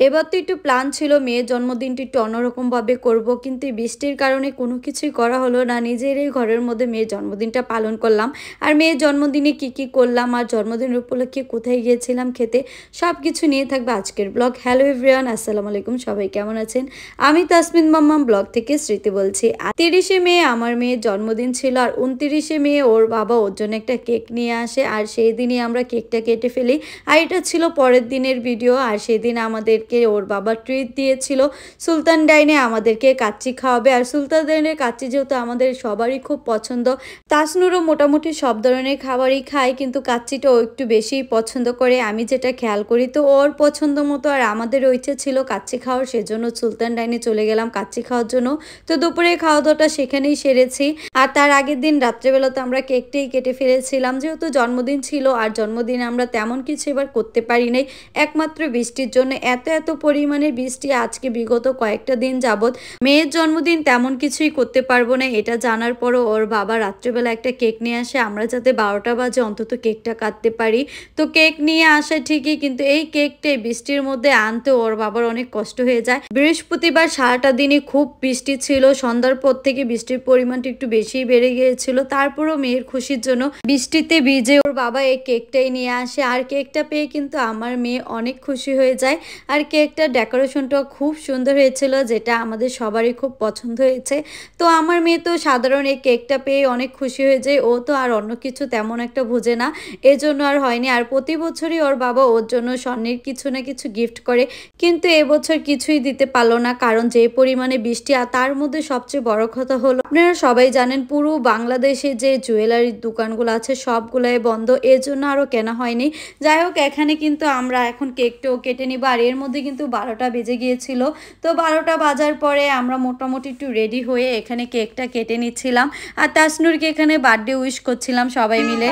এবার তো একটু প্ল্যান ছিল মেয়ের জন্মদিনটি একটু অন্যরকমভাবে করব, কিন্তু এই বৃষ্টির কারণে কোনো কিছুই করা হলো না। নিজেরই ঘরের মধ্যে মেয়ের জন্মদিনটা পালন করলাম। আর মেয়ের জন্মদিনে কি করলাম আর জন্মদিনের উপলক্ষে কোথায় গিয়েছিলাম খেতে, সব কিছু নিয়ে থাকবে আজকের ব্লগ। হ্যালো এভরিওয়ান, আসসালামু আলাইকুম, সবাই কেমন আছেন? আমি তাসমিন মাম্মাম ব্লগ থেকে স্মৃতি বলছি। 30শে মে আমার মেয়ের জন্মদিন ছিল, আর 29শে মে ওর বাবা ওর জন্য একটা কেক নিয়ে আসে, আর সেই দিনই আমরা কেকটা কেটে ফেলি। আর এটা ছিল পরের দিনের ভিডিও। আর সেদিন আমাদেরকে ওর বাবা ট্রিট দিয়েছিল, সুলতান ডাইনে আমাদেরকে কাচ্চি খাওয়াবে। আর সুলতান ডাইনের কাচ্চি যেহেতু আমাদের সবারই খুব পছন্দ, তাসনুরও মোটামুটি সব ধরনের খাবারই খায়, কিন্তু কাচ্চিটাও একটু বেশিই পছন্দ করে, আমি যেটা খেয়াল করি। তো ওর পছন্দ মতো আর আমাদের ইচ্ছে ছিল কাচ্চি খাওয়ার, সেজন্য সুলতান ডাইনে চলে গেলাম কাচ্চি খাওয়ার জন্য। তো দুপুরে খাওয়া দাওয়াটা সেখানেই সেরেছি। আর তার আগের দিন রাত্রেবেলা তো আমরা কেকটাই কেটে ফেলেছিলাম, যেহেতু জন্মদিন ছিল। আর জন্মদিনে আমরা তেমন কিছু এবার করতে পারি নাই, একমাত্র বৃষ্টির জন্য। এত পরিমাণে বৃষ্টি আজকে বিগত কয়েকটা দিন যাবৎ। মেয়ের জন্মদিন তেমন কিছুই করতে পারবো না, এটা জানার পরও ওর বাবা রাত্রেবেলা একটা কেক নিয়ে আসে, আমরা যাতে 12টা বাজে অন্তত কেকটা কাটতে পারি। তো কেক নিয়ে আসে ঠিকই, কিন্তু এই কেকটাই বৃষ্টির মধ্যে আনতে ওর বাবার অনেক কষ্ট হয়ে যায়। বৃহস্পতিবার সারাটা দিনই খুব বৃষ্টি ছিল, সন্ধ্যার পর থেকে বৃষ্টির পরিমাণটা একটু বেশিই বেড়ে গিয়েছিল। তারপরও মেয়ের খুশির জন্য বৃষ্টিতে ভিজে ওর বাবা এই কেকটাই নিয়ে আসে। আর কেকটা পেয়ে কিন্তু আমার মেয়ে অনেক খুশি হয়ে যায়। আর কেকটার ডেকোরেশনটাও খুব সুন্দর হয়েছিল, যেটা আমাদের সবারই খুব পছন্দ হয়েছে। তো আমার মেয়ে তো সাধারণ এই কেকটা পেয়ে অনেক খুশি হয়ে যায়, ও তো আর অন্য কিছু তেমন একটা বোঝে না, এজন্য আর হয়নি। আর প্রতি বছরই ওর বাবা ওর জন্য স্বর্ণের কিছু না কিছু গিফট করে, কিন্তু এবছর কিছুই দিতে পারলো না, কারণ যে পরিমাণে বৃষ্টি। আর তার মধ্যে সবচেয়ে বড় কথা হলো, আপনারা সবাই জানেন পুরো বাংলাদেশে যে জুয়েলারির দোকানগুলো আছে সবগুলাই বন্ধ, এর জন্য আরও কেনা হয়নি। যাই হোক, এখানে কিন্তু আমরা এখন কেকটাও কেটে নিব। আর এর মধ্যে কিন্তু 12টা বেজে গিয়েছিল। তো 12টা বাজার পরে আমরা মোটামুটি একটু রেডি হয়ে এখানে কেকটা কেটে নিচ্ছিলাম। আর তাসনুরকে এখানে বার্থডে উইশ করছিলাম সবাই মিলে।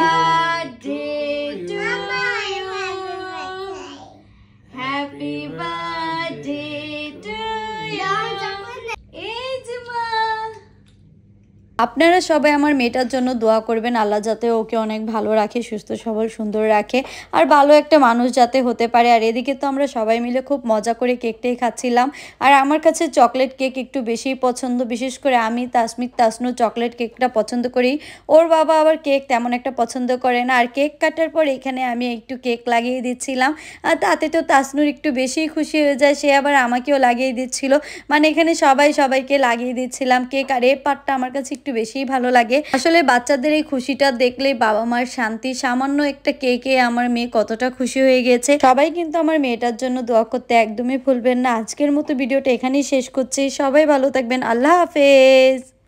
Happy birthday to you. এই যে মা, আপনারা সবাই আমার মেয়েটার জন্য দোয়া করবেন, আল্লাহ যাতে ওকে অনেক ভালো রাখে, সুস্থ সবল সুন্দর রাখে, আর ভালো একটা মানুষ যাতে হতে পারে। আর এদিকে তো আমরা সবাই মিলে খুব মজা করে কেকটাই খাচ্ছিলাম। আর আমার কাছে চকলেট কেক একটু বেশিই পছন্দ, বিশেষ করে আমি তাসনু চকলেট কেকটা পছন্দ করি। ওর বাবা আবার কেক তেমন একটা পছন্দ করে না। আর কেক কাটার পর এখানে আমি একটু কেক লাগিয়ে দিচ্ছিলাম, আর তাতে তো তাসনুর একটু বেশিই খুশি হয়ে যায়, সে আবার আমাকেও লাগিয়ে দিচ্ছিল। মানে এখানে সবাইকে লাগিয়ে দিচ্ছিলাম কেক। আর এই পার্টটা আমার কাছে একটু বেশি ভালো লাগে। আসলে বাচ্চাদের এই খুশিটা দেখলেই বাবা মার শান্তি। সামান্য একটা কেকে আমার মেয়ে কতটা খুশি হয়ে গেছে। সবাই কিন্তু আমার মেয়েটার জন্য দোয়া করতে একদমই ভুলবেন না। আজকের মতো ভিডিওটা এখানেই শেষ করছি, সবাই ভালো থাকবেন, আল্লাহ হাফেজ।